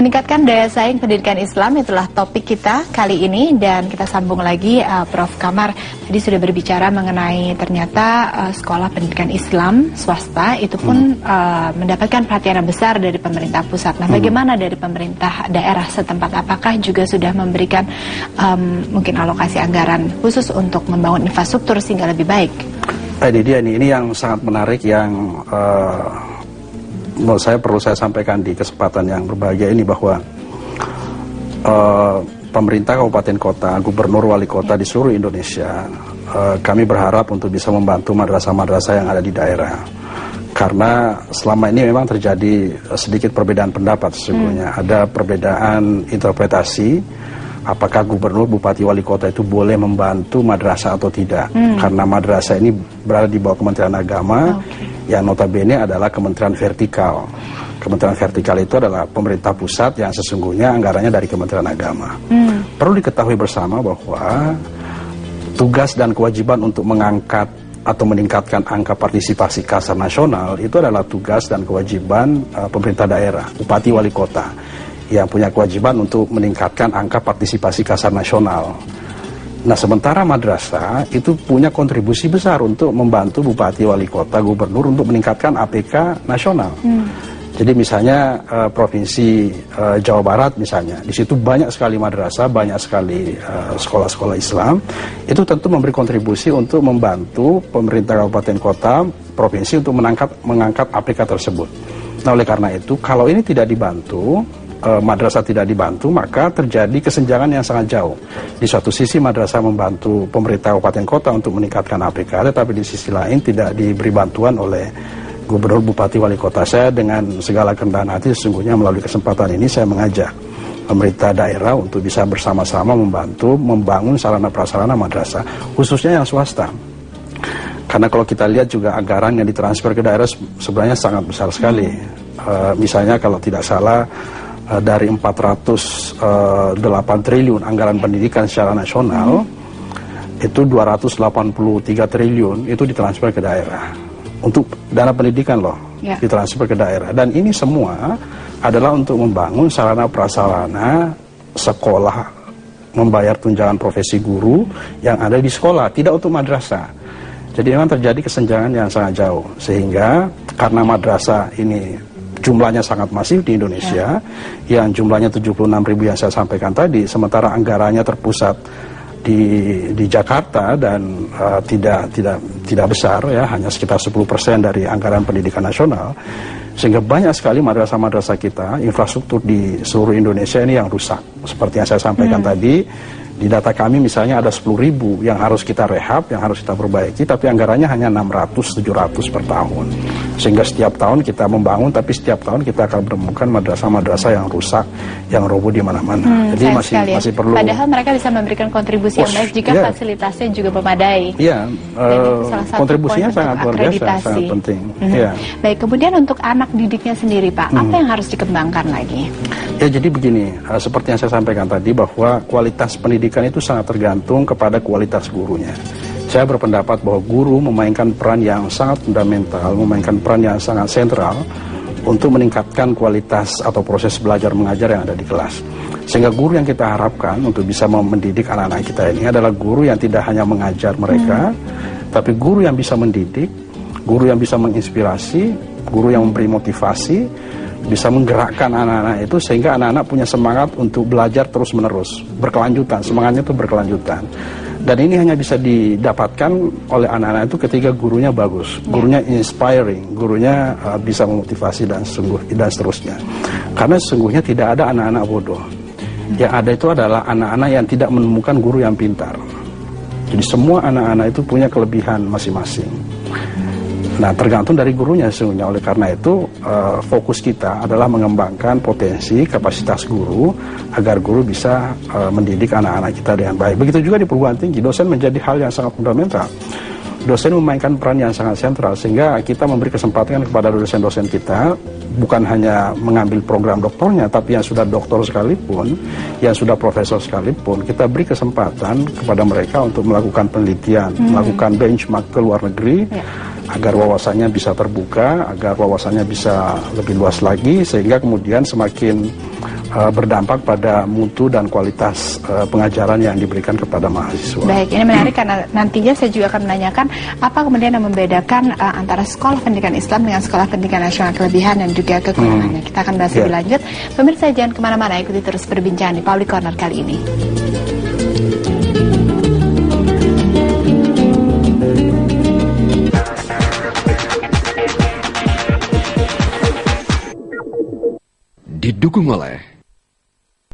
Meningkatkan daya saing pendidikan Islam itulah topik kita kali ini, dan kita sambung lagi. Prof. Kamar tadi sudah berbicara mengenai ternyata sekolah pendidikan Islam swasta itu pun mendapatkan perhatian yang besar dari pemerintah pusat. Nah, bagaimana dari pemerintah daerah setempat? Apakah juga sudah memberikan mungkin alokasi anggaran khusus untuk membangun infrastruktur sehingga lebih baik? Ini yang sangat menarik yang menurut saya perlu saya sampaikan di kesempatan yang berbahagia ini, bahwa pemerintah kabupaten kota, gubernur, wali kota di seluruh Indonesia, kami berharap untuk bisa membantu madrasah-madrasah yang ada di daerah. Karena selama ini memang terjadi sedikit perbedaan pendapat sesungguhnya. Ada perbedaan interpretasi, apakah gubernur, bupati, wali kota itu boleh membantu madrasah atau tidak. Karena madrasah ini berada di bawah Kementerian Agama, yang notabene adalah kementerian vertikal. Kementerian vertikal itu adalah pemerintah pusat yang sesungguhnya anggarannya dari Kementerian Agama. Perlu diketahui bersama bahwa tugas dan kewajiban untuk mengangkat atau meningkatkan angka partisipasi kasar nasional itu adalah tugas dan kewajiban pemerintah daerah, bupati, wali kota, yang punya kewajiban untuk meningkatkan angka partisipasi kasar nasional. Nah, sementara madrasah itu punya kontribusi besar untuk membantu bupati, wali kota, gubernur untuk meningkatkan APK nasional. Jadi misalnya provinsi Jawa Barat misalnya, di situ banyak sekali madrasah, banyak sekali sekolah-sekolah Islam. Itu tentu memberi kontribusi untuk membantu pemerintah kabupaten kota, provinsi untuk mengangkat APK tersebut. Nah, oleh karena itu, kalau ini tidak dibantu, madrasah tidak dibantu, maka terjadi kesenjangan yang sangat jauh. Di suatu sisi madrasah membantu pemerintah kabupaten kota untuk meningkatkan APK, tetapi di sisi lain tidak diberi bantuan oleh gubernur, bupati, wali kota. Saya dengan segala kerendahan hati sesungguhnya melalui kesempatan ini saya mengajak pemerintah daerah untuk bisa bersama-sama membantu membangun sarana prasarana madrasah, khususnya yang swasta. Karena kalau kita lihat juga anggaran yang ditransfer ke daerah sebenarnya sangat besar sekali. Misalnya kalau tidak salah, dari 408 triliun anggaran pendidikan secara nasional, itu 283 triliun itu ditransfer ke daerah. Untuk dana pendidikan ditransfer ke daerah. Dan ini semua adalah untuk membangun sarana prasarana sekolah, membayar tunjangan profesi guru yang ada di sekolah, tidak untuk madrasah. Jadi memang terjadi kesenjangan yang sangat jauh. Sehingga karena madrasah ini jumlahnya sangat masif di Indonesia, yang jumlahnya 76.000 yang saya sampaikan tadi, sementara anggarannya terpusat di Jakarta dan tidak besar, ya, hanya sekitar 10% dari anggaran pendidikan nasional, sehingga banyak sekali madrasah-madrasah kita, infrastruktur di seluruh Indonesia ini yang rusak. Seperti yang saya sampaikan tadi, di data kami misalnya ada 10.000 yang harus kita rehab, yang harus kita perbaiki, tapi anggarannya hanya 600-700 per tahun. Sehingga setiap tahun kita membangun, tapi setiap tahun kita akan menemukan madrasah-madrasah yang rusak, yang roboh di mana-mana. Jadi masih perlu. Padahal mereka bisa memberikan kontribusi yang baik jika fasilitasnya juga memadai. Iya, kontribusinya sangat luar biasa, sangat penting. Baik, kemudian untuk anak didiknya sendiri, Pak, apa yang harus dikembangkan lagi? Ya, jadi begini, seperti yang saya sampaikan tadi, bahwa kualitas pendidikan itu sangat tergantung kepada kualitas gurunya. Saya berpendapat bahwa guru memainkan peran yang sangat fundamental, memainkan peran yang sangat sentral untuk meningkatkan kualitas atau proses belajar mengajar yang ada di kelas. Sehingga guru yang kita harapkan untuk bisa mendidik anak-anak kita ini adalah guru yang tidak hanya mengajar mereka, tapi guru yang bisa mendidik, guru yang bisa menginspirasi, guru yang memberi motivasi, bisa menggerakkan anak-anak itu sehingga anak-anak punya semangat untuk belajar terus-menerus, berkelanjutan, semangatnya itu berkelanjutan. Dan ini hanya bisa didapatkan oleh anak-anak itu ketika gurunya bagus, gurunya inspiring, gurunya bisa memotivasi dan seterusnya. Karena sesungguhnya tidak ada anak-anak bodoh. Yang ada itu adalah anak-anak yang tidak menemukan guru yang pintar. Jadi semua anak-anak itu punya kelebihan masing-masing. Nah, tergantung dari gurunya sesungguhnya. Oleh karena itu, fokus kita adalah mengembangkan potensi, kapasitas guru, agar guru bisa mendidik anak-anak kita dengan baik. Begitu juga di perguruan tinggi, dosen menjadi hal yang sangat fundamental. Dosen memainkan peran yang sangat sentral, sehingga kita memberi kesempatan kepada dosen-dosen kita, bukan hanya mengambil program doktornya, tapi yang sudah doktor sekalipun, yang sudah profesor sekalipun, kita beri kesempatan kepada mereka untuk melakukan penelitian, melakukan benchmark ke luar negeri, agar wawasannya bisa terbuka, agar wawasannya bisa lebih luas lagi, sehingga kemudian semakin berdampak pada mutu dan kualitas pengajaran yang diberikan kepada mahasiswa. Baik, ini menarik karena nantinya saya juga akan menanyakan apa kemudian yang membedakan antara sekolah pendidikan Islam dengan sekolah pendidikan nasional, kelebihan dan juga kekurangannya. Kita akan bahas lebih lanjut. Pemirsa jangan kemana-mana, ikuti terus perbincangan di Public Corner kali ini. Didukung oleh